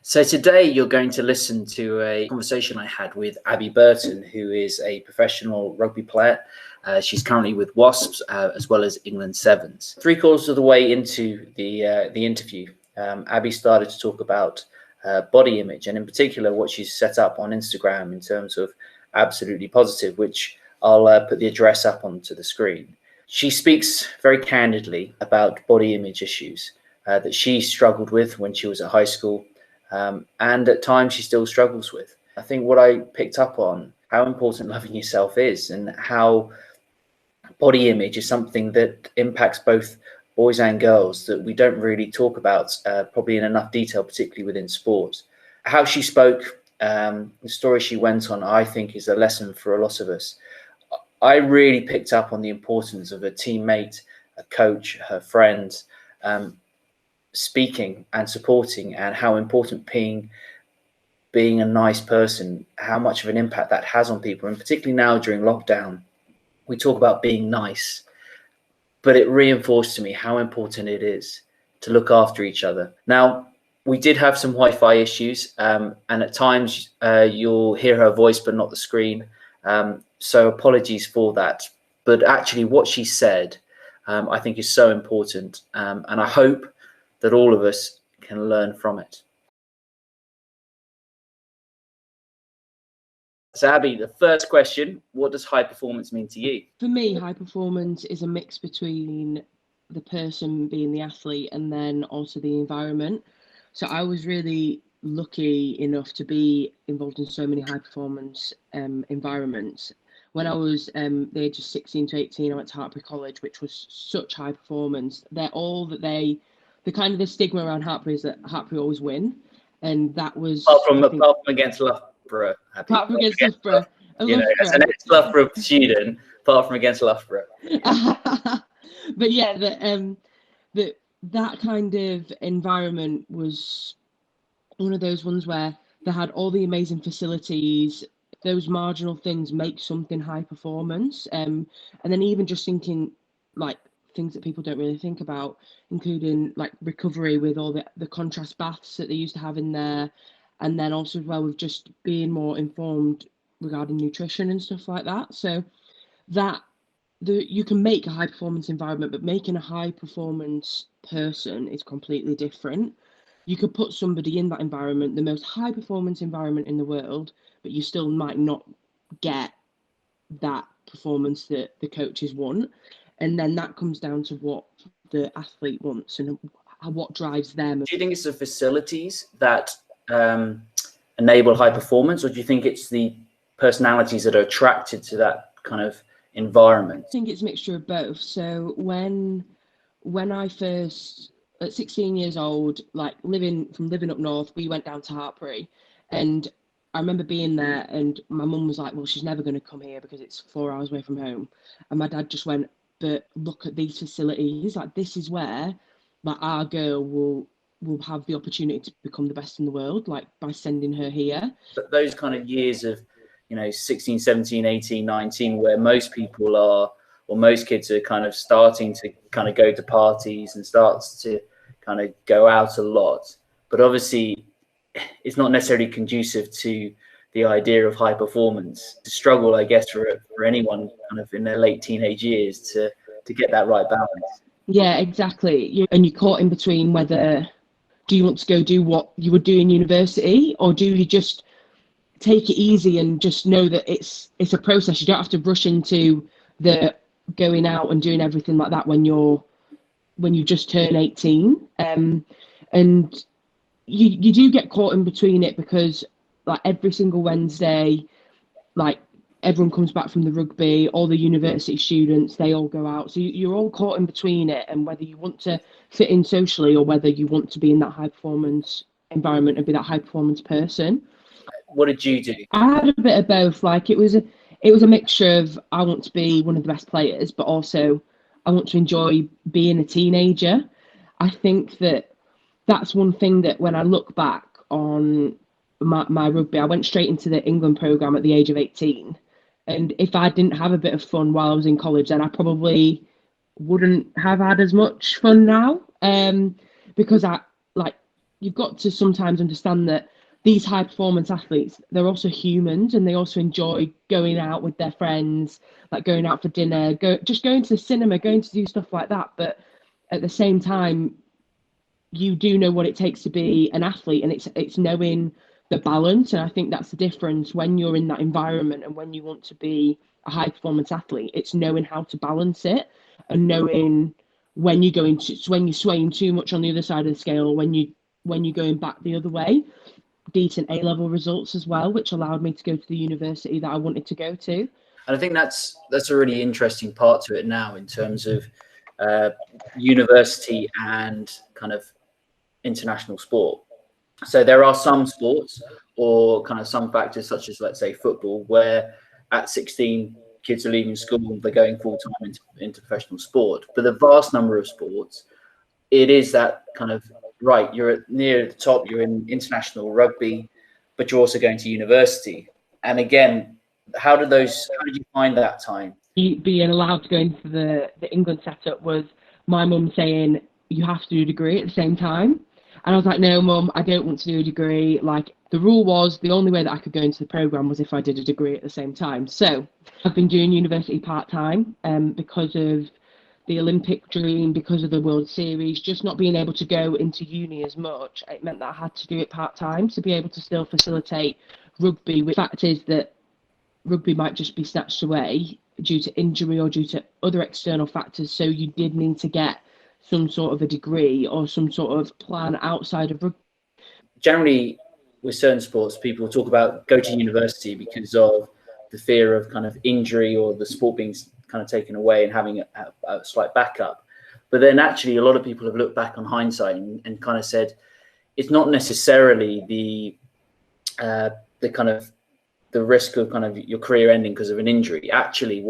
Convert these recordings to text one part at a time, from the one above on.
So today you're going to listen to a conversation I had with Abi Burton, who is a professional rugby player. She's currently with Wasps as well as England Sevens. 3/4 of the way into the interview, Abi started to talk about body image, and in particular what she's set up on Instagram in terms of Absolutely Positive, which I'll put the address up onto the screen. She speaks very candidly about body image issues that she struggled with when she was at high school. And at times she still struggles with. I think what I picked up on, how important loving yourself is, and how body image is something that impacts both boys and girls that we don't really talk about probably in enough detail, particularly within sport. How she spoke, the story she went on, I think is a lesson for a lot of us. I really picked up on the importance of a teammate, a coach, her friends, speaking and supporting, and how important being a nice person, how much of an impact that has on people. And particularly now during lockdown, we talk about being nice, but it reinforced to me how important it is to look after each other. Now, we did have some Wi-Fi issues, and at times you'll hear her voice but not the screen, so apologies for that. But actually what she said I think is so important, and I hope that all of us can learn from it. So Abi, the first question, what does high performance mean to you? For me, high performance is a mix between the person being the athlete and then also the environment. So I was really lucky enough to be involved in so many high performance environments. When I was the age of 16 to 18, I went to Hartpury College, which was such high performance. They're all that the kind of the stigma around Hartpury is that Hartpury always win. And that was... Apart from against Loughborough. Apart from against Loughborough. You know, as an ex-Loughborough student, apart from against Loughborough. But yeah, that kind of environment was one of those ones where they had all the amazing facilities. Those marginal things make something high performance. And then even just thinking like things that people don't really think about, including like recovery with all the contrast baths that they used to have in there. And then also as well with just being more informed regarding nutrition and stuff like that. So that you can make a high performance environment, but making a high performance person is completely different. You could put somebody in that environment, the most high performance environment in the world, but you still might not get that performance that the coaches want. And then that comes down to what the athlete wants and what drives them. Do you think it's the facilities that enable high performance, or do you think it's the personalities that are attracted to that kind of environment? I think it's a mixture of both. So when I first, at 16 years old, like living up north, we went down to Hartpury, and I remember being there and my mum was like, well, she's never going to come here because it's 4 hours away from home. And my dad just went, but look at these facilities, like this is where like our girl will have the opportunity to become the best in the world, like by sending her here. But those kind of years of, 16, 17, 18, 19, where most people are, or most kids are kind of starting to kind of go to parties and starts to kind of go out a lot. But obviously it's not necessarily conducive to the idea of high performance. The struggle, I guess, for anyone kind of in their late teenage years to get that right balance. Yeah, exactly. And you're caught in between whether do you want to go do what you would do in university, or do you just take it easy and just know that it's a process. You don't have to rush into the going out and doing everything like that when you just turn 18. And you do get caught in between it, because like every single Wednesday, like everyone comes back from the rugby, all the university students, they all go out. So you're all caught in between it, and whether you want to fit in socially or whether you want to be in that high performance environment and be that high performance person. What did you do? I had a bit of both. Like it was a mixture of, I want to be one of the best players, but also I want to enjoy being a teenager. I think that's one thing that when I look back on my rugby, I went straight into the England programme at the age of 18. And if I didn't have a bit of fun while I was in college, then I probably wouldn't have had as much fun now. Because you've got to sometimes understand that these high performance athletes, they're also humans, and they also enjoy going out with their friends, like going out for dinner, just going to the cinema, going to do stuff like that. But at the same time, you do know what it takes to be an athlete, and it's knowing the balance. And I think that's the difference when you're in that environment and when you want to be a high performance athlete. It's knowing how to balance it, and knowing when you're going to, when you're swaying too much on the other side of the scale, or when you're going back the other way. Decent A-level results as well, which allowed me to go to the university that I wanted to go to. And I think that's a really interesting part to it now in terms of university and kind of international sport. So there are some sports or kind of some factors, such as, let's say, football, where at 16 kids are leaving school, they're going full time into professional sport. But the vast number of sports, it is that kind of, right, you're near the top, you're in international rugby, but you're also going to university. And again, how did you find that time? Being allowed to go into the England setup was my mum saying, you have to do a degree at the same time. And I was like, no, Mum, I don't want to do a degree. Like, the rule was the only way that I could go into the programme was if I did a degree at the same time. So I've been doing university part-time because of the Olympic dream, because of the World Series, just not being able to go into uni as much. It meant that I had to do it part-time to be able to still facilitate rugby. The fact is that rugby might just be snatched away due to injury or due to other external factors. So you did need to get some sort of a degree or some sort of plan outside of rugby. Generally, with certain sports, people talk about go to university because of the fear of kind of injury or the sport being kind of taken away and having a slight backup. But then actually, a lot of people have looked back on hindsight and kind of said it's not necessarily the kind of the risk of kind of your career ending because of an injury. Actually,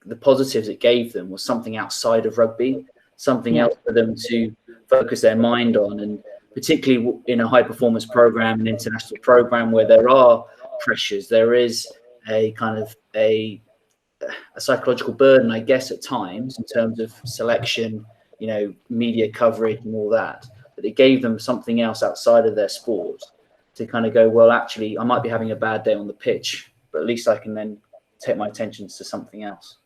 the positives it gave them was something outside of rugby, something else for them to focus their mind on. And particularly in a high performance program, an international program where there are pressures, there is a kind of a psychological burden, I guess, at times in terms of selection, media coverage and all that. But it gave them something else outside of their sport to kind of go, well, actually, I might be having a bad day on the pitch, but at least I can then take my attention to something else.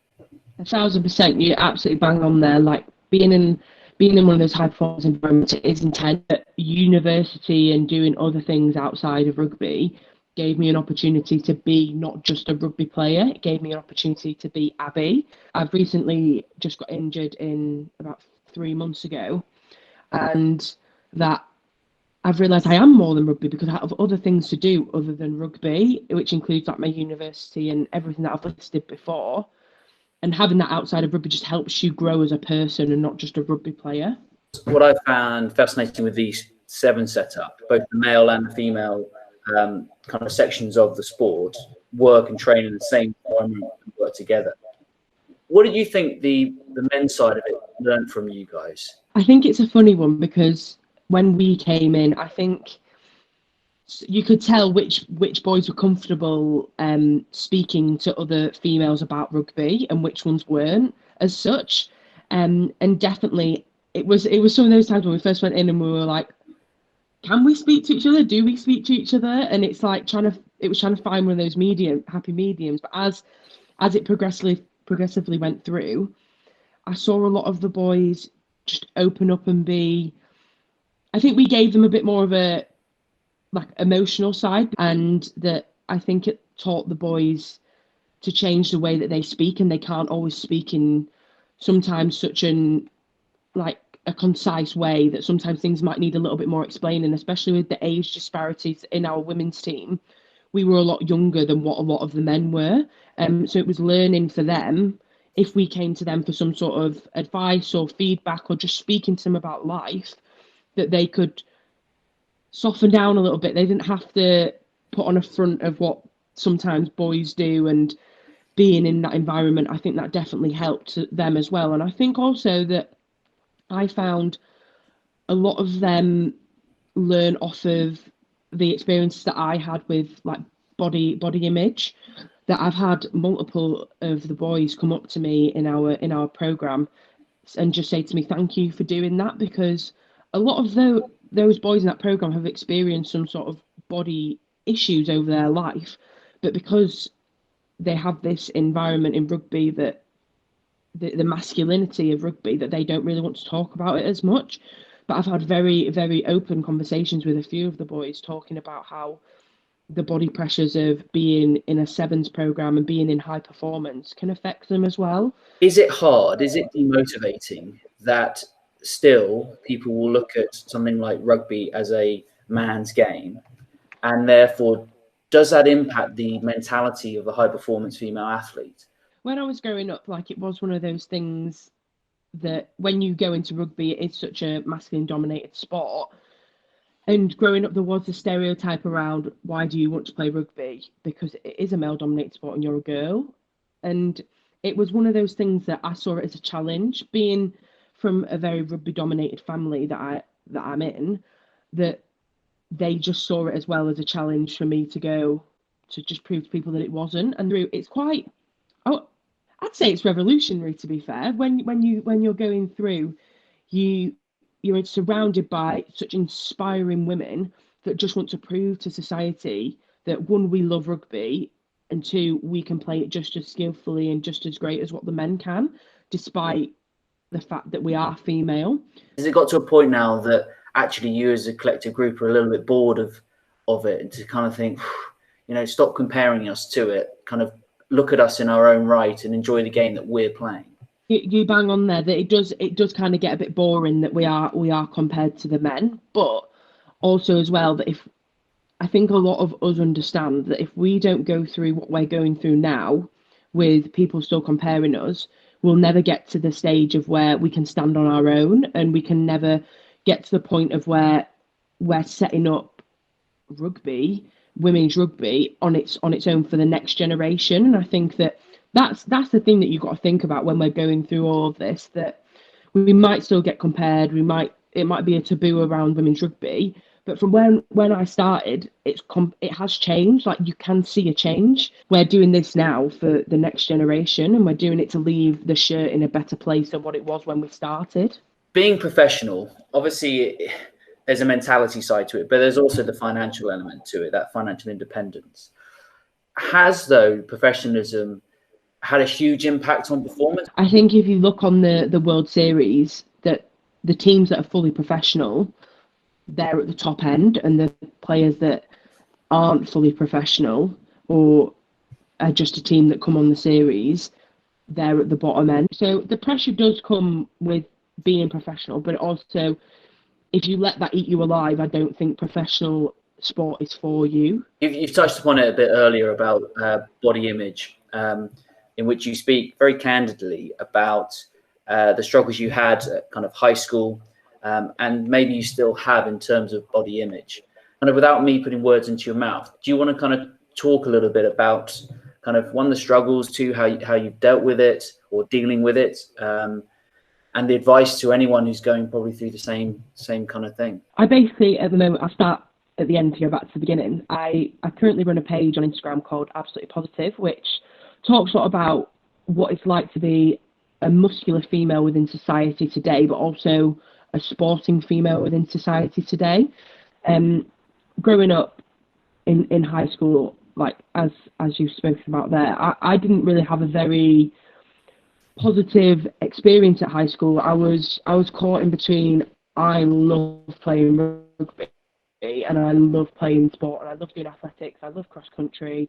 1,000%, you're absolutely bang on there. Like being in one of those high performance environments, it is intense. At university and doing other things outside of rugby gave me an opportunity to be not just a rugby player. It gave me an opportunity to be Abi. I've recently just got injured in about 3 months ago, and that I've realised I am more than rugby because I have other things to do other than rugby, which includes like my university and everything that I've listed before. And having that outside of rugby just helps you grow as a person and not just a rugby player. What I found fascinating with these seven setup, both the male and the female kind of sections of the sport work and train in the same environment and work together. What did you think the men's side of it learned from you guys? I think it's a funny one because when we came in, I think you could tell which boys were comfortable speaking to other females about rugby and which ones weren't as such. And definitely it was some of those times when we first went in and we were like, can we speak to each other? Do we speak to each other? And it's like trying to find one of those happy mediums. But as it progressively went through, I saw a lot of the boys just open up and be. I think we gave them a bit more of a like emotional side, and that I think it taught the boys to change the way that they speak, and they can't always speak in sometimes such an like a concise way, that sometimes things might need a little bit more explaining, especially with the age disparities in our women's team. We were a lot younger than what a lot of the men were, so it was learning for them. If we came to them for some sort of advice or feedback or just speaking to them about life, that they could soften down a little bit. They didn't have to put on a front of what sometimes boys do, and being in that environment, I think that definitely helped them as well. And I think also that I found a lot of them learn off of the experiences that I had with like body image, that I've had multiple of the boys come up to me in our program and just say to me, thank you for doing that, because a lot of those boys in that program have experienced some sort of body issues over their life, but because they have this environment in rugby that the masculinity of rugby, that they don't really want to talk about it as much. But I've had very, very open conversations with a few of the boys talking about how the body pressures of being in a sevens program and being in high performance can affect them as well. Is it hard? Is it demotivating that still people will look at something like rugby as a man's game, and therefore does that impact the mentality of a high performance female athlete? When I was growing up, like, it was one of those things that when you go into rugby, it's such a masculine dominated sport. And growing up, there was a stereotype around, why do you want to play rugby? Because it is a male dominated sport and you're a girl. And it was one of those things that I saw it as a challenge, being from a very rugby dominated family that I'm in, that they just saw it as well as a challenge for me to go to just prove to people that it wasn't. And it's quite, oh, I'd say it's revolutionary, to be fair. When you're going through, you're surrounded by such inspiring women that just want to prove to society that, one, we love rugby, and two, we can play it just as skillfully and just as great as what the men can, despite the fact that we are female. Has it got to a point now that actually you as a collective group are a little bit bored of it, and to kind of think, stop comparing us to it, kind of look at us in our own right and enjoy the game that we're playing? You bang on there that it does kind of get a bit boring that we are compared to the men, but also as well that if I think a lot of us understand that if we don't go through what we're going through now, with people still comparing us, we'll never get to the stage of where we can stand on our own, and we can never get to the point of where we're setting up rugby, women's rugby, on its own for the next generation. And I think that's the thing that you've got to think about when we're going through all of this, that we might still get compared, it might be a taboo around women's rugby, but from when I started, it has changed. Like, you can see a change. We're doing this now for the next generation, and we're doing it to leave the shirt in a better place than what it was when we started. Being professional, obviously there's a mentality side to it, but there's also the financial element to it, that financial independence. Has, though, professionalism had a huge impact on performance? I think if you look on the World Series, that the teams that are fully professional, they're at the top end, and the players that aren't fully professional or are just a team that come on the series, they're at the bottom end. So the pressure does come with being professional, but also, if you let that eat you alive, I don't think professional sport is for you. You've touched upon it a bit earlier about body image, in which you speak very candidly about the struggles you had at kind of high school, and maybe you still have in terms of body image. Kind of without me putting words into your mouth, do you want to kind of talk a little bit about kind of, one, the struggles, two, how you've dealt with it or dealing with it, and the advice to anyone who's going probably through the same kind of thing? I basically, at the moment, I start at the end to go back to the beginning. I currently run a page on Instagram called abs.olutelypositive, which talks a lot about what it's like to be a muscular female within society today, but also a sporting female within society today. Growing up in high school, like as you've spoken about there, I didn't really have a very positive experience at high school. I was caught in between. I love playing rugby and I love playing sport, and I love doing athletics, I love cross country,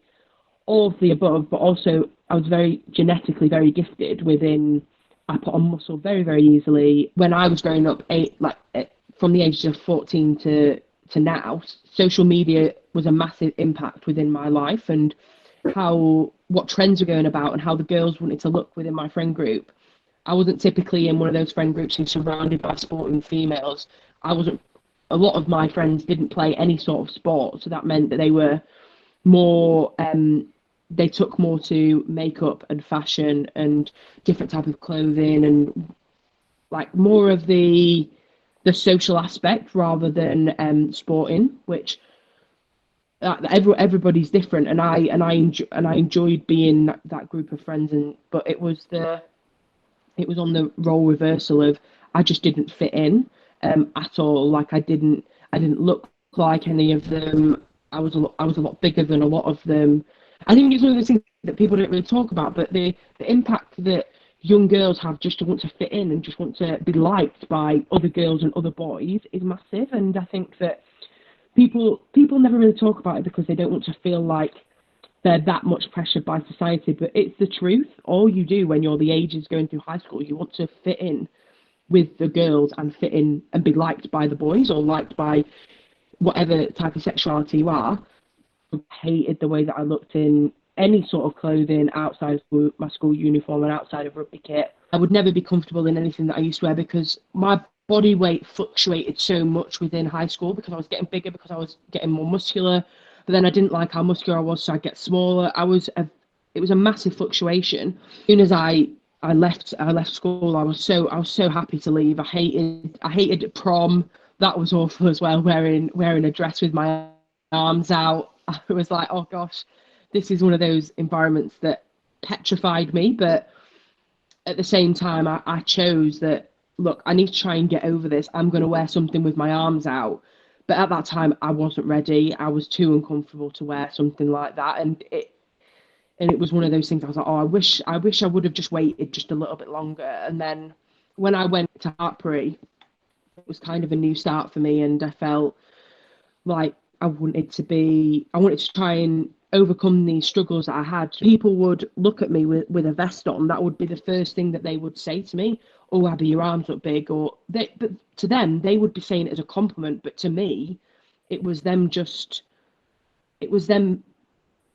all of the above, but also I was very genetically very gifted I put on muscle very, very easily. When I was growing up, from the ages of 14 to now, social media was a massive impact within my life, and what trends were going about and how the girls wanted to look within my friend group. I wasn't typically in one of those friend groups who's surrounded by sporting females. A lot of my friends didn't play any sort of sport, so that meant that they were more, they took more to makeup and fashion and different type of clothing, and like more of the social aspect rather than sporting, which everybody's different, and I enjoyed being that group of friends, but it was on the role reversal of I just didn't fit in at all. Like, I didn't I didn't look like any of them. I was a lot bigger than a lot of them. I think it's one of those things that people don't really talk about, but the impact that young girls have just to want to fit in and just want to be liked by other girls and other boys is massive. And I think that people never really talk about it because they don't want to feel like they're that much pressured by society, but it's the truth. All you do when you're the ages going through high school, you want to fit in with the girls and fit in and be liked by the boys or liked by whatever type of sexuality you are. I hated the way that I looked in any sort of clothing outside of my school uniform and outside of rugby kit. I would never be comfortable in anything that I used to wear because my body weight fluctuated so much within high school because I was getting bigger, because I was getting more muscular. But then I didn't like how muscular I was, so I'd get smaller. It was a massive fluctuation. As soon as I left school, I was so happy to leave. I hated prom. That was awful as well, wearing a dress with my arms out. I was like, oh gosh, this is one of those environments that petrified me. But at the same time, I chose that, look, I need to try and get over this. I'm going to wear something with my arms out. But at that time, I wasn't ready. I was too uncomfortable to wear something like that. And it was one of those things I was like, oh, I wish I would have just waited just a little bit longer. And then when I went to Hartpury, it was kind of a new start for me. And I felt like I wanted to try and overcome these struggles that I had. People would look at me with a vest on. That would be the first thing that they would say to me. Oh, Abby, your arms look big. But to them, they would be saying it as a compliment. But to me, it was them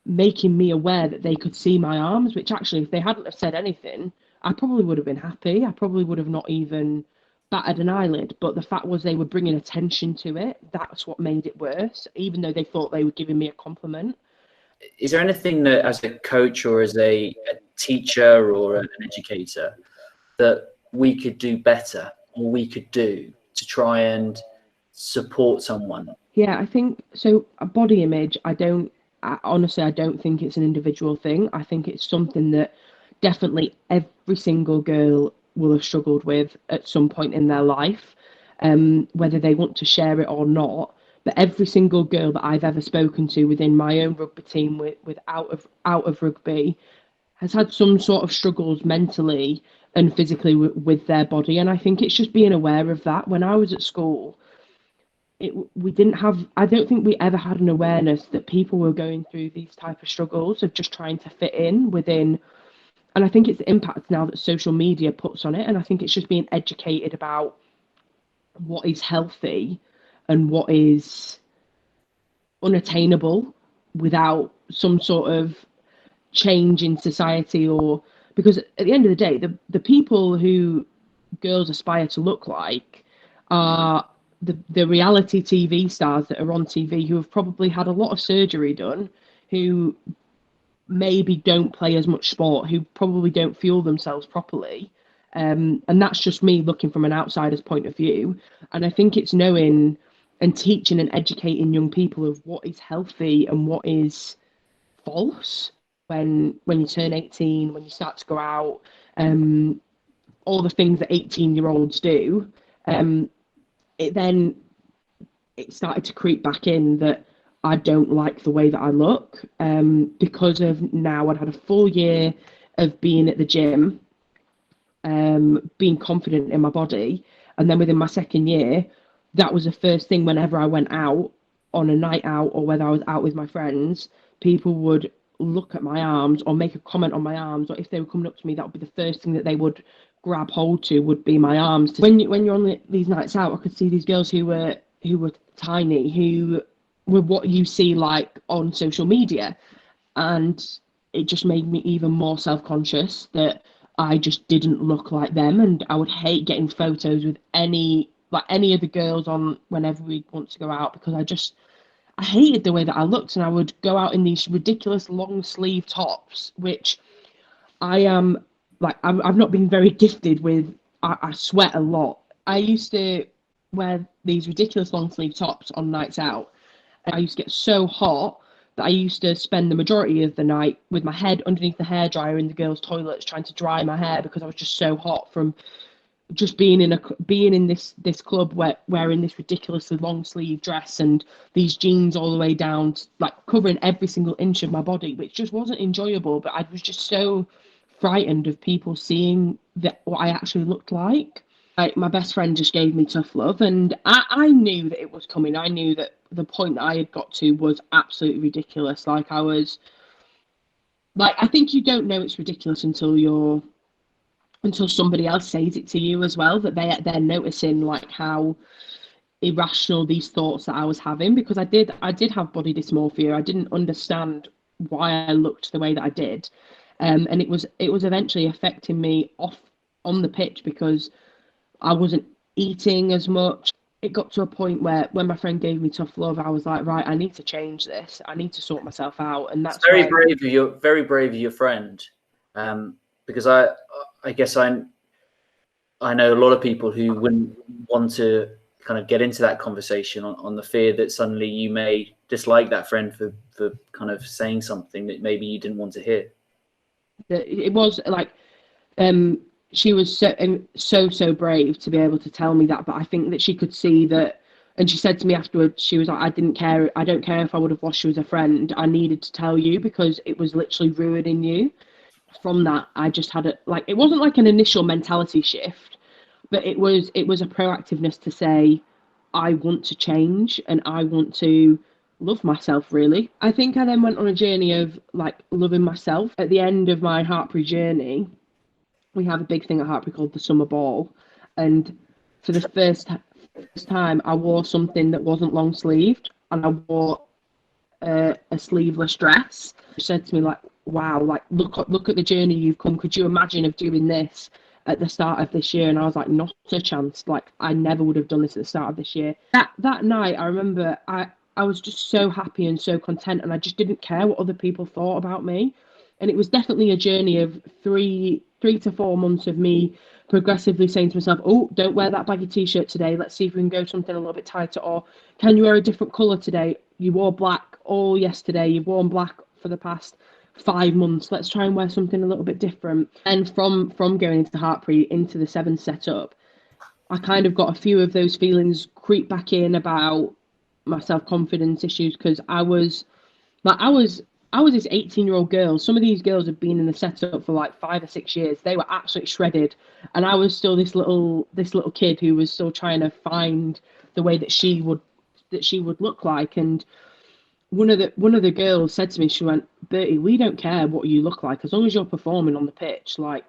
making me aware that they could see my arms, which actually, if they hadn't have said anything, I probably would have been happy. I probably would have not even batted an eyelid. But the fact was they were bringing attention to it. That's what made it worse, even though they thought they were giving me a compliment. Is there anything that, as a coach or as a teacher or an educator, that we could do better or we could do to try and support someone? Yeah, I think so. A body image, honestly, I don't think it's an individual thing. I think it's something that definitely every single girl will have struggled with at some point in their life, whether they want to share it or not. But every single girl that I've ever spoken to within my own rugby team, with out of rugby, has had some sort of struggles mentally and physically with their body. And I think it's just being aware of that. When I was at school, I don't think we ever had an awareness that people were going through these type of struggles of just trying to fit in within. And I think it's the impact now that social media puts on it. And I think it's just being educated about what is healthy and what is unattainable without some sort of change in society. Or because at the end of the day, the people who girls aspire to look like are the reality TV stars that are on TV, who have probably had a lot of surgery done, who maybe don't play as much sport, who probably don't fuel themselves properly. And that's just me looking from an outsider's point of view. And I think it's knowing and teaching and educating young people of what is healthy and what is false when you turn 18, when you start to go out, all the things that 18-year-olds do. It started to creep back in that I don't like the way that I look, because of now I'd had a full year of being at the gym, being confident in my body. And then within my second year, that was the first thing whenever I went out on a night out or whether I was out with my friends, people would look at my arms or make a comment on my arms, or if they were coming up to me, that would be the first thing that they would grab hold to, would be my arms. When you're on these nights out, I could see these girls who were tiny, who were what you see like on social media, and it just made me even more self-conscious that I just didn't look like them. And I would hate getting photos with any of the girls on whenever we want to go out, because I hated the way that I looked. And I would go out in these ridiculous long sleeve tops, which I am I've not been very gifted with. I sweat a lot. I used to wear these ridiculous long sleeve tops on nights out, and I used to get so hot that I used to spend the majority of the night with my head underneath the hairdryer in the girls' toilets trying to dry my hair, because I was just so hot from just being in this club where wearing this ridiculously long sleeve dress and these jeans all the way down, like covering every single inch of my body, which just wasn't enjoyable. But I was just so frightened of people seeing that what I actually looked like. Like, my best friend just gave me tough love, and I knew that it was coming. I knew that the point that I had got to was absolutely ridiculous. Like, I was like, I think you don't know it's ridiculous until somebody else says it to you as well, that they're noticing like how irrational these thoughts that I was having, because I did have body dysmorphia. I didn't understand why I looked the way that I did, and it was eventually affecting me off on the pitch because I wasn't eating as much. It got to a point where when my friend gave me tough love, I was like, right, I need to change this. I need to sort myself out, and that's very brave of your friend, because I guess I know a lot of people who wouldn't want to kind of get into that conversation on the fear that suddenly you may dislike that friend for kind of saying something that maybe you didn't want to hear. It was like, she was so brave to be able to tell me that, but I think that she could see that, and she said to me afterwards, she was like, I don't care if I would have lost you as a friend. I needed to tell you because it was literally ruining you. From that, I just had it wasn't like an initial mentality shift, but it was a proactiveness to say, I want to change and I want to love myself, really. I think I then went on a journey of like loving myself. At the end of my Hartpury journey, we have a big thing at Hartpury called the Summer Ball, and for the first time I wore something that wasn't long sleeved, and I wore a sleeveless dress. She said to me, like, wow, like look at the journey you've come. Could you imagine of doing this at the start of this year? And I was like, not a chance. Like, I never would have done this at the start of this year. That night, I remember I was just so happy and so content, and I just didn't care what other people thought about me. And it was definitely a journey of three to 4 months of me progressively saying to myself, oh, don't wear that baggy t-shirt today. Let's see if we can go something a little bit tighter. Or can you wear a different colour today? You wore black all yesterday. You've worn black for the past 5 months. Let's try and wear something a little bit different. And from going into Hartpury into the Sevens setup, I kind of got a few of those feelings creep back in about my self-confidence issues, because I was this 18-year-old girl. Some of these girls had been in the setup for like 5 or 6 years. They were absolutely shredded, and I was still this little kid who was still trying to find the way that she would look like. And one of the girls said to me, she went, Bertie, we don't care what you look like as long as you're performing on the pitch. Like,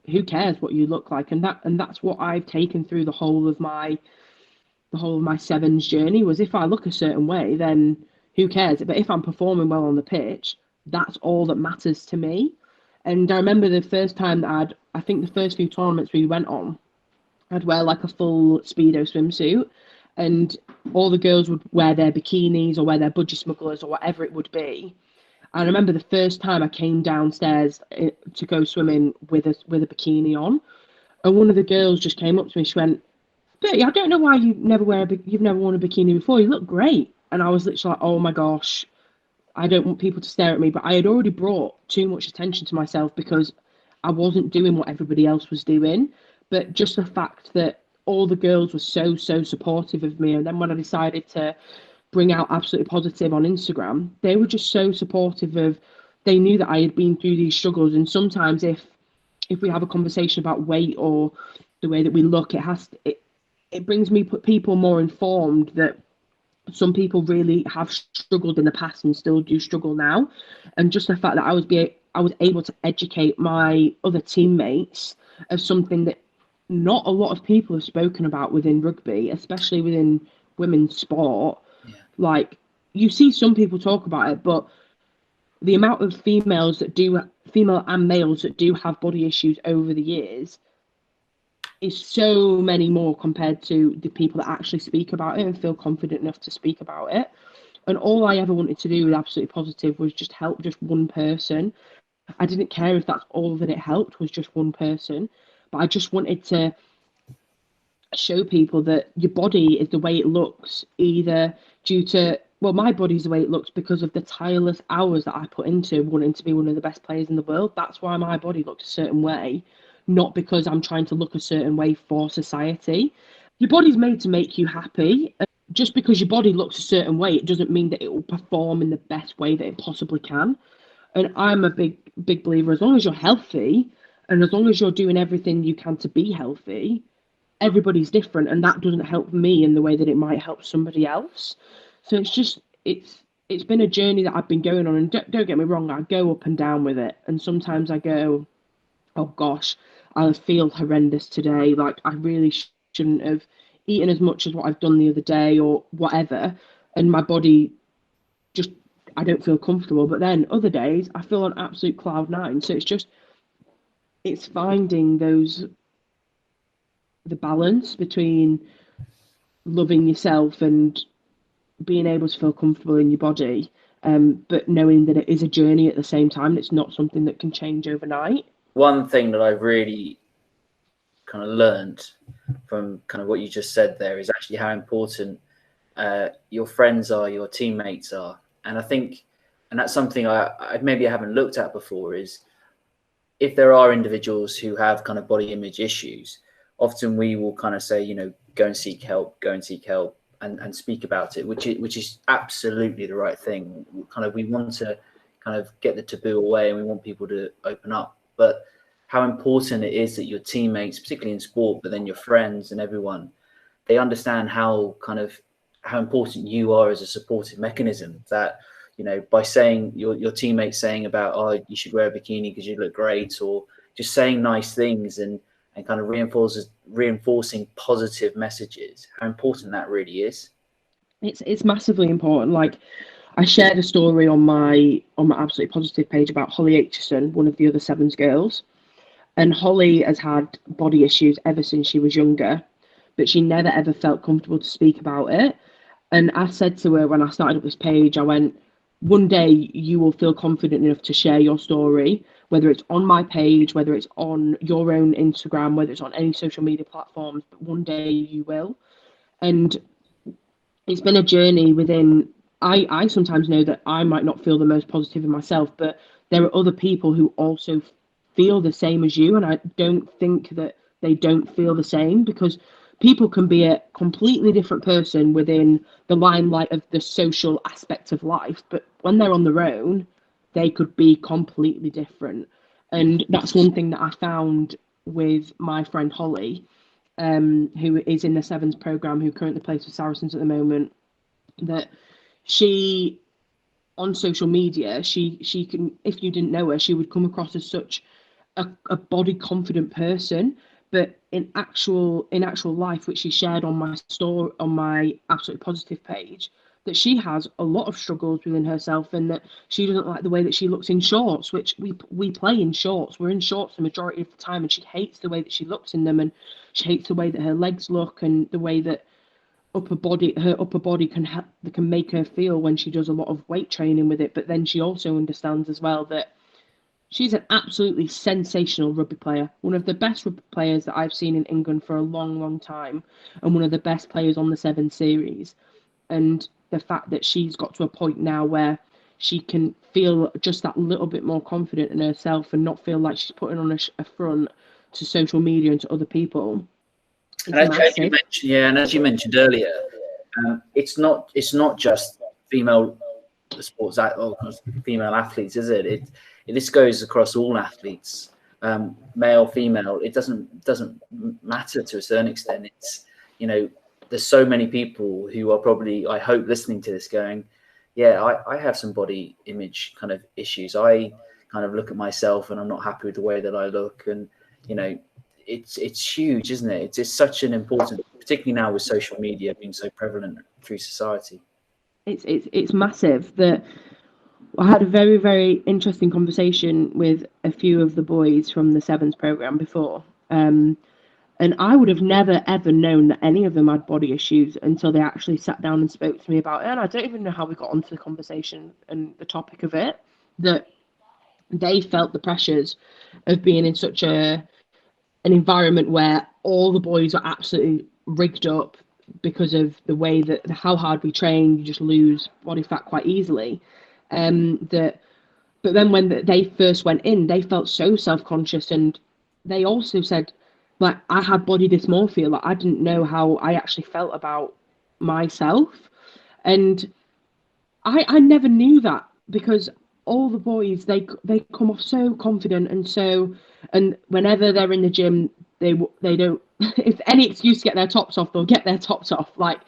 who cares what you look like? And that's what I've taken through the whole of my sevens journey, was if I look a certain way, then who cares? But if I'm performing well on the pitch, that's all that matters to me. And I remember the first time that I think the first few tournaments we went on, I'd wear like a full Speedo swimsuit, and all the girls would wear their bikinis or wear their budgie smugglers or whatever it would be. I remember the first time I came downstairs to go swimming with a bikini on, and one of the girls just came up to me. She went, Bertie, I don't know why you've never worn a bikini before. You look great. And I was literally like, oh my gosh, I don't want people to stare at me. But I had already brought too much attention to myself because I wasn't doing what everybody else was doing. But just the fact that all the girls were so supportive of me, and then when I decided to bring out Absolutely Positive on Instagram, they were just so supportive of. They knew that I had been through these struggles, and sometimes if we have a conversation about weight or the way that we look, it brings me people more informed that some people really have struggled in the past and still do struggle now. And just the fact that I was able to educate my other teammates of something that not a lot of people have spoken about within rugby, especially within women's sport. Yeah. Like, you see some people talk about it, but the amount of female and males that do have body issues over the years is so many more compared to the people that actually speak about it and feel confident enough to speak about it. And all I ever wanted to do with Absolutely Positive was just help just one person. I didn't care if that's all that it helped was just one person, but I just wanted to show people that your body is the way it looks, either due to, well, my body's the way it looks because of the tireless hours that I put into wanting to be one of the best players in the world. That's why my body looked a certain way, not because I'm trying to look a certain way for society. Your body's made to make you happy. Just because your body looks a certain way, it doesn't mean that it will perform in the best way that it possibly can. And I'm a big believer, as long as you're healthy and as long as you're doing everything you can to be healthy, everybody's different, and that doesn't help me in the way that it might help somebody else. So it's been a journey that I've been going on, and don't get me wrong, I go up and down with it, and sometimes I go, oh gosh, I feel horrendous today, like I really shouldn't have eaten as much as what I've done the other day or whatever, and my body just, I don't feel comfortable. But then other days I feel on absolute cloud nine. So it's finding the balance between loving yourself and being able to feel comfortable in your body, but knowing that it is a journey at the same time. It's not something that can change overnight. One thing that I've really kind of learned from kind of what you just said there is actually how important your friends are, your teammates are. And I think, and that's something I maybe I haven't looked at before, is if there are individuals who have kind of body image issues, often we will kind of say, go and seek help, and speak about it, which is absolutely the right thing. Kind of, we want to kind of get the taboo away, and we want people to open up. But how important it is that your teammates, particularly in sport, but then your friends and everyone, they understand how important you are as a supportive mechanism. That, by saying your teammates saying about, oh, you should wear a bikini because you look great, or just saying nice things and kind of reinforcing positive messages, how important that really is. It's massively important. Like, I shared a story on my Absolutely Positive page about Holly Aitchison, one of the other Sevens girls. And Holly has had body issues ever since she was younger, but she never ever felt comfortable to speak about it. And I said to her when I started up this page, I went, one day you will feel confident enough to share your story, whether it's on my page, whether it's on your own Instagram, whether it's on any social media platforms, but one day you will. And it's been a journey within, I sometimes know that I might not feel the most positive in myself, but there are other people who also feel the same as you. And I don't think that they don't feel the same, because people can be a completely different person within the limelight of the social aspect of life, but when they're on their own, they could be completely different. And that's one thing that I found with my friend Holly, who is in the Sevens program, who currently plays for Saracens at the moment, that she, on social media, she can, if you didn't know her, she would come across as such a body confident person, but in actual life, which she shared on my story on my Absolutely Positive page, that she has a lot of struggles within herself, and that she doesn't like the way that she looks in shorts, which we play in shorts. We're in shorts the majority of the time, and she hates the way that she looks in them, and she hates the way that her legs look, and the way that her upper body can make her feel when she does a lot of weight training with it. But then she also understands as well that she's an absolutely sensational rugby player, one of the best rugby players that I've seen in England for a long, long time, and one of the best players on the Seven Series. And the fact that she's got to a point now where she can feel just that little bit more confident in herself and not feel like she's putting on a front to social media and to other people. And as you mentioned earlier, it's not just female sports or female athletes, is it? This goes across all athletes, male, female. It doesn't matter to a certain extent. It's, there's so many people who are probably, I hope, listening to this going, yeah, I have some body image kind of issues. I kind of look at myself and I'm not happy with the way that I look. And, it's huge, isn't it? It's just such an important, particularly now with social media being so prevalent through society. It's massive. That I had a very, very interesting conversation with a few of the boys from the Sevens program before. And I would have never, ever known that any of them had body issues until they actually sat down and spoke to me about it. And I don't even know how we got onto the conversation and the topic of it, that they felt the pressures of being in such an environment where all the boys are absolutely rigged up because of the way that how hard we train. You just lose body fat quite easily. But then when they first went in, they felt so self-conscious, and they also said, like, I had body dysmorphia. Like, I didn't know how I actually felt about myself. And I never knew that, because all the boys, they come off so confident, and whenever they're in the gym, they don't if any excuse to get their tops off, they'll get their tops off, like,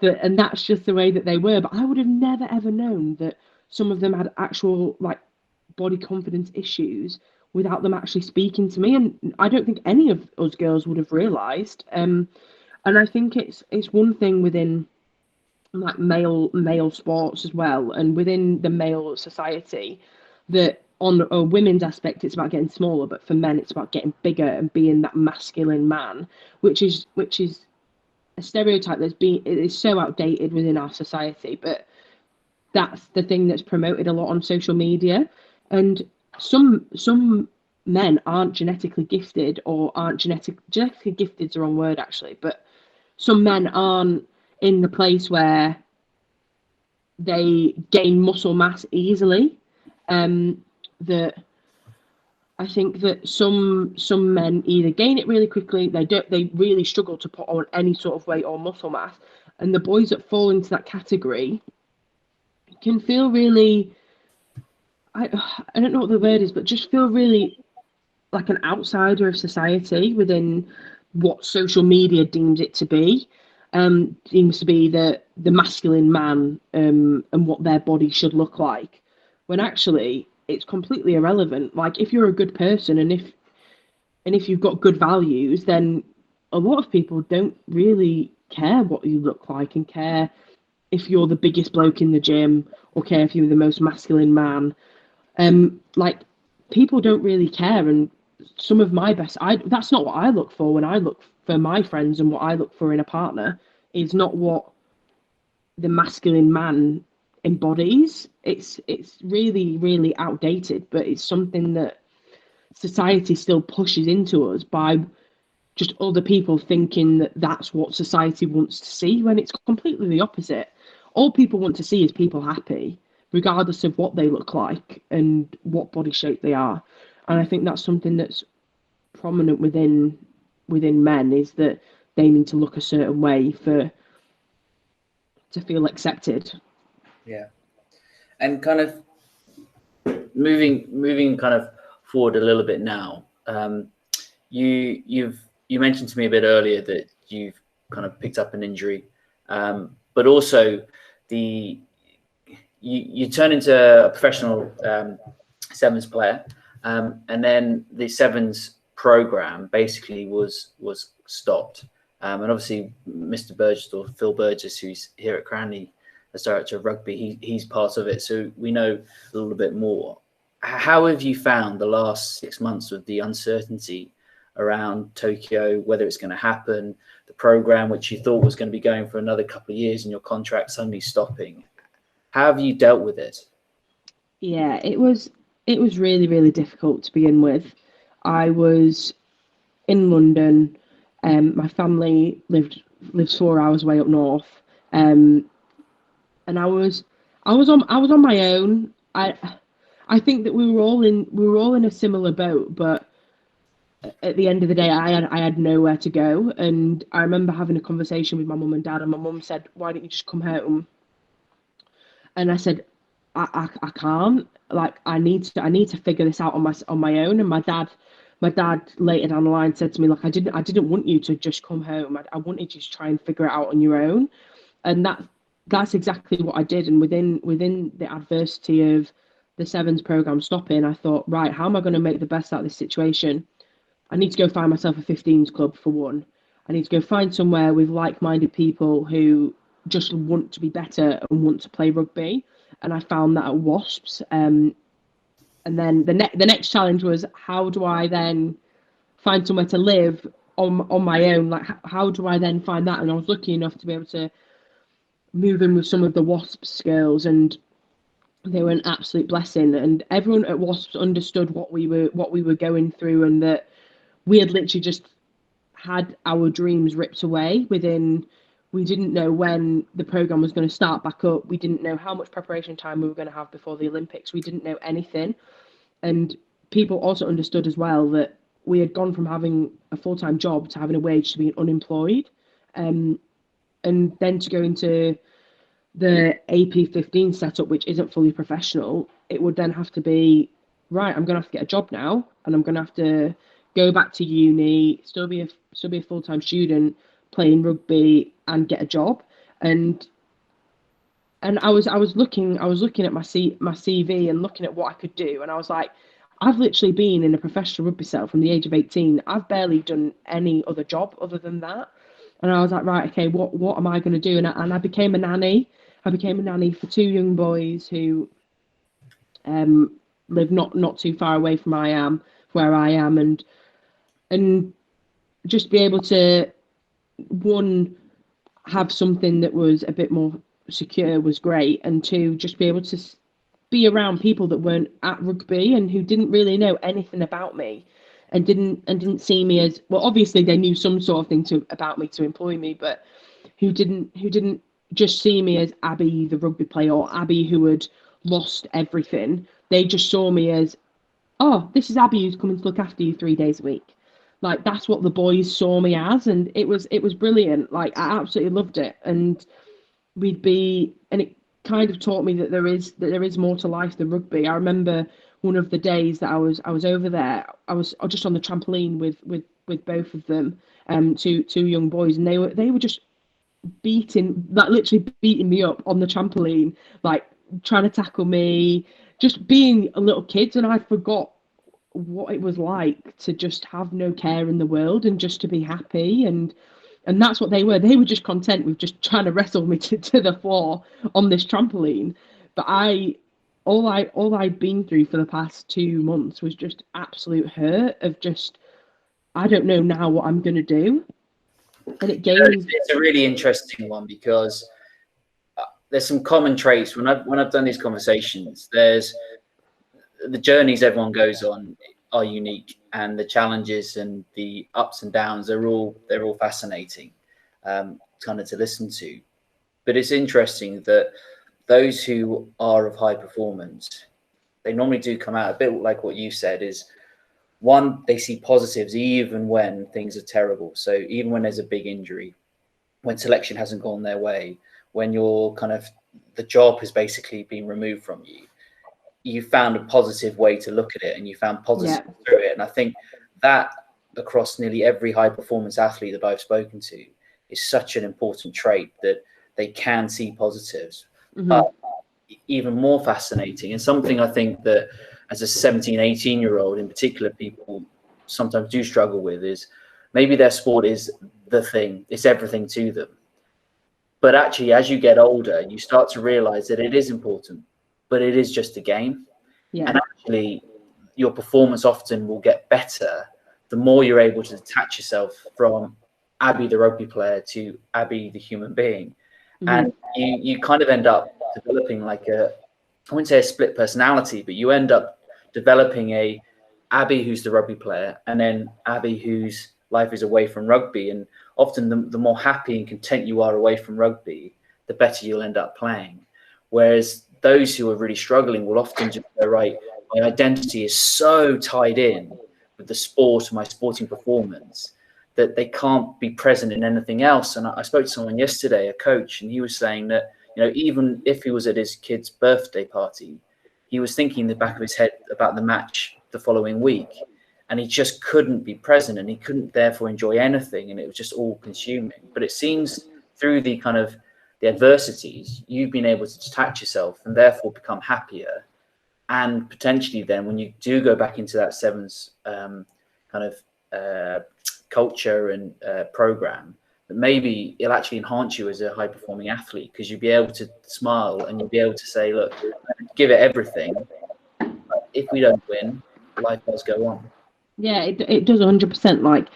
and that's just the way that they were. But I would have never ever known that some of them had actual, like, body confidence issues without them actually speaking to me, and I don't think any of us girls would have realized. And I think it's one thing within, like, male sports as well, and within the male society, that on a women's aspect it's about getting smaller, but for men it's about getting bigger and being that masculine man, which is a stereotype it is so outdated within our society. But that's the thing that's promoted a lot on social media. And some men aren't genetically gifted, or aren't genetically gifted is the wrong word, actually, but some men aren't in the place where they gain muscle mass easily. That I think that some men either gain it really quickly, they really struggle to put on any sort of weight or muscle mass, and the boys that fall into that category can feel really, I don't know what the word is, but just feel really like an outsider of society within what social media deems it to be. Seems to be the masculine man, and what their body should look like, when actually it's completely irrelevant. Like, if you're a good person, and if you've got good values, then a lot of people don't really care what you look like, and care if you're the biggest bloke in the gym, or care if you're the most masculine man. Like, people don't really care. And some of my best, that's not what I look for when I look for my friends, and what I look for in a partner is not what the masculine man embodies. It's really, really outdated, but it's something that society still pushes into us by just other people thinking that that's what society wants to see, when it's completely the opposite. All people want to see is people happy, regardless of what they look like and what body shape they are. And I think that's something that's prominent within men, is that they need to look a certain way to feel accepted. Yeah. And kind of moving kind of forward a little bit now. You mentioned to me a bit earlier that you've kind of picked up an injury, but also you turn into a professional sevens player, and then the sevens program basically was stopped. And obviously, Mr. Burgess, or Phil Burgess, who's here at Cranley as director of rugby, he's part of it, so we know a little bit more. How have you found the last 6 months with the uncertainty around Tokyo, whether it's going to happen, the program which you thought was going to be going for another couple of years, and your contract suddenly stopping? How have you dealt with it? Yeah, it was really, really difficult to begin with. I was in London. My family lives 4 hours away up north, and I was on my own. I think that we were all in a similar boat, but at the end of the day, I had nowhere to go. And I remember having a conversation with my mum and dad, and my mum said, "Why don't you just come home?" And I said, I can't. Like, I need to figure this out on my own. And my dad later down the line said to me, like, I didn't want you to just come home. I wanted you to try and figure it out on your own. And that's exactly what I did. And within the adversity of the sevens program stopping, I thought, right, how am I going to make the best out of this situation? I need to go find myself a 15s club, for one. I need to go find somewhere with like-minded people who just want to be better and want to play rugby. And I found that at Wasps. And then the next challenge was, how do I then find somewhere to live on my own? Like, how do I then find that? And I was lucky enough to be able to move in with some of the Wasps girls, and they were an absolute blessing. And everyone at Wasps understood what we were going through, and that we had literally just had our dreams ripped away within. We didn't know when the program was going to start back up. We didn't know how much preparation time we were going to have before the Olympics. We didn't know anything. And people also understood as well that we had gone from having a full-time job to having a wage to being unemployed, and then to go into the AP15 setup, which isn't fully professional. It would then have to be, right, I'm going to have to get a job now, and I'm going to have to go back to uni, still be a full-time student, playing rugby, and get a job. And I was looking at my CV and looking at what I could do, and I was like, I've literally been in a professional rugby setup from the age of 18. I've barely done any other job other than that. And I was like, right, okay, what am I going to do? And I became a nanny. I became a nanny for two young boys who live not too far away from where I am, and just be able to, one, have something that was a bit more secure was great, and two, just be able to be around people that weren't at rugby and who didn't really know anything about me, and didn't see me as, well, obviously they knew some sort of thing about me to employ me, but who didn't just see me as Abi the rugby player, or Abi who had lost everything. They just saw me as, oh, this is Abi who's coming to look after you 3 days a week. Like, that's what the boys saw me as, and it was brilliant. Like, I absolutely loved it. And it kind of taught me that there is more to life than rugby. I remember one of the days that I was over there, I was just on the trampoline with both of them, two young boys, and they were just literally beating me up on the trampoline, like trying to tackle me, just being little kids. And I forgot what it was like to just have no care in the world and just to be happy, and that's what they were. They were just content with just trying to wrestle me to the floor on this trampoline. But all I'd been through for the past 2 months was just absolute hurt of just, I don't know now what I'm gonna do. And it's a really interesting one, because there's some common traits when I've done these conversations. There's the journeys everyone goes on are unique, and the challenges and the ups and downs, they're all fascinating, kind of to listen to. But it's interesting that those who are of high performance, they normally do come out a bit like what you said, is one, they see positives even when things are terrible. So even when there's a big injury, when selection hasn't gone their way, when you're kind of, the job has basically been removed from you, you found a positive way to look at it, and you found positive through it. And I think that across nearly every high performance athlete that I've spoken to is such an important trait, that they can see positives. But even more fascinating, and something I think that as a 17, 18-year-old in particular, people sometimes do struggle with, is maybe their sport is the thing, it's everything to them. But actually, as you get older, you start to realize that it is important, but it is just a game. And actually, your performance often will get better the more you're able to detach yourself from Abi the rugby player to Abi the human being. And you kind of end up developing like I wouldn't say a split personality, but you end up developing a Abi who's the rugby player, and then Abi whose life is away from rugby. And often the more happy and content you are away from rugby, the better you'll end up playing. Whereas those who are really struggling will often just go, right, my identity is so tied in with the sport and my sporting performance that they can't be present in anything else. And I spoke to someone yesterday, a coach, and he was saying that, you know, even if he was at his kid's birthday party, he was thinking in the back of his head about the match the following week, and he just couldn't be present, and he couldn't therefore enjoy anything, and it was just all consuming. But it seems through the kind of the adversities, you've been able to detach yourself and therefore become happier. And potentially then when you do go back into that sevens kind of culture and program, that maybe it'll actually enhance you as a high performing athlete, because you'll be able to smile and you'll be able to say, look, give it everything. But if we don't win, life does go on. Yeah, it does 100%. Like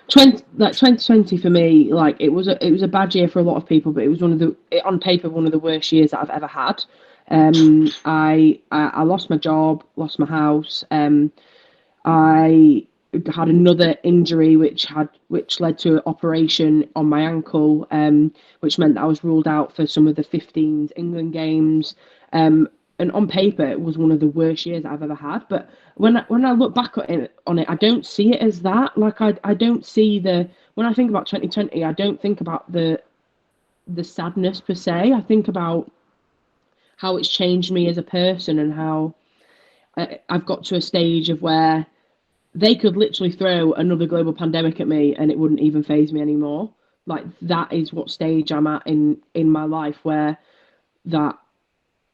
2020 for me, like it was a bad year for a lot of people, but it was on paper one of the worst years that I've ever had. I lost my job, lost my house. I had another injury which led to an operation on my ankle, which meant that I was ruled out for some of the 15 England games. and on paper it was one of the worst years I've ever had. But when I look back on it, I don't see it as that. Like I don't see when I think about 2020, I don't think about the sadness per se. I think about how it's changed me as a person, and how I've got to a stage of where they could literally throw another global pandemic at me and it wouldn't even faze me anymore. Like that is what stage I'm at in my life, where that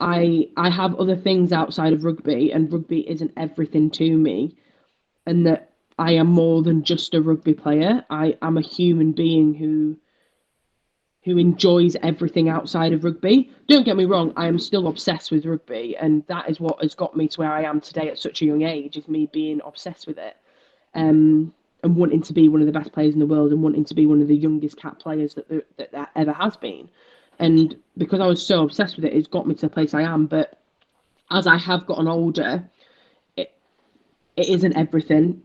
I have other things outside of rugby, and rugby isn't everything to me, and that I am more than just a rugby player. I am a human being who enjoys everything outside of rugby. Don't get me wrong, I am still obsessed with rugby, and that is what has got me to where I am today at such a young age, is me being obsessed with it. And wanting to be one of the best players in the world, and wanting to be one of the youngest cap players that ever has been. And because I was so obsessed with it, it's got me to the place I am. But as I have gotten older, it isn't everything.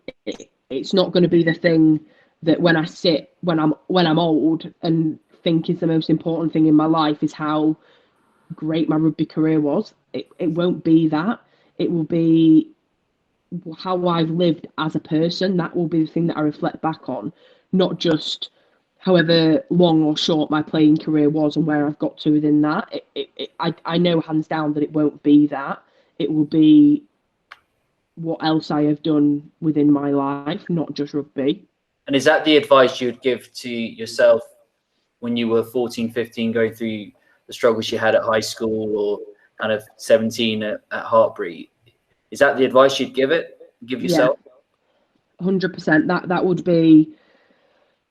It's not going to be the thing that when I'm old and think is the most important thing in my life is how great my rugby career was. It won't be that. It will be how I've lived as a person. That will be the thing that I reflect back on, not just however long or short my playing career was and where I've got to within that. I know hands down that it won't be that. It will be what else I have done within my life, not just rugby. And is that the advice you'd give to yourself when you were 14, 15, going through the struggles you had at high school, or kind of 17 at Hartbury? Is that the advice you'd give yourself? Yeah, 100%. That would be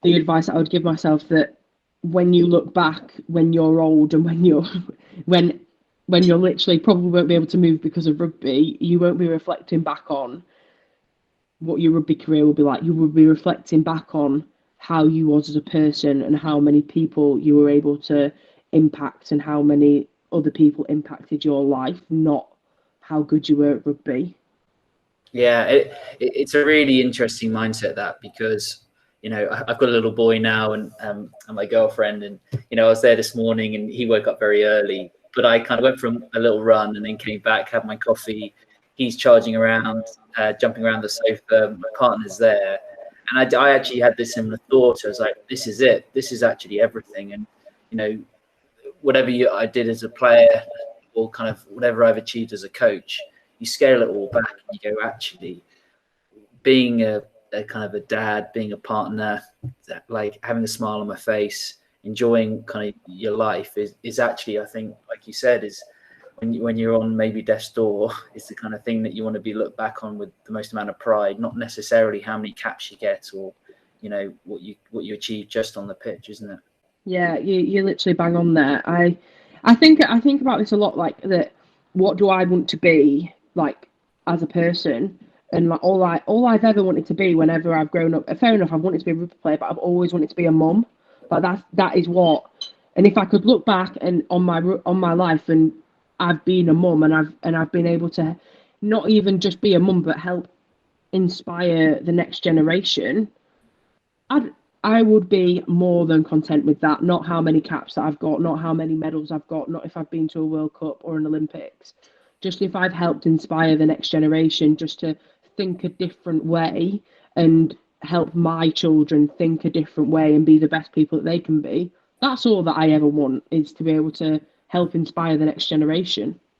the advice I would give myself, that when you look back, when you're old, and when you're literally probably won't be able to move because of rugby, you won't be reflecting back on what your rugby career will be like. You will be reflecting back on how you was as a person, and how many people you were able to impact, and how many other people impacted your life, not how good you were at rugby. Yeah, it's a really interesting mindset, that, because I've got a little boy now, and my girlfriend, and I was there this morning, and he woke up very early, but I kind of went for a little run and then came back, had my coffee. He's charging around, jumping around the sofa. My partner's there, and I actually had this similar thought. I was like, this is it. This is actually everything. And whatever I did as a player, or kind of whatever I've achieved as a coach, you scale it all back and you go, actually, being a kind of a dad, being a partner, like having a smile on my face, enjoying kind of your life is actually, I think, like you said, is when you're on maybe death's door, it's the kind of thing that you want to be looked back on with the most amount of pride, not necessarily how many caps you get, or what you achieve just on the pitch, isn't it? Yeah, you literally bang on there. I think about this a lot, like that. What do I want to be like as a person? And like all I've ever wanted to be whenever I've grown up. Fair enough, I've wanted to be a rugby player, but I've always wanted to be a mum. Like that is what. And if I could look back and on my life, and I've been a mum, and I've been able to not even just be a mum, but help inspire the next generation, I would be more than content with that. Not how many caps that I've got, not how many medals I've got, not if I've been to a World Cup or an Olympics. Just if I've helped inspire the next generation just to think a different way, and help my children think a different way and be the best people that they can be. That's all that I ever want, is to be able to help inspire the next generation.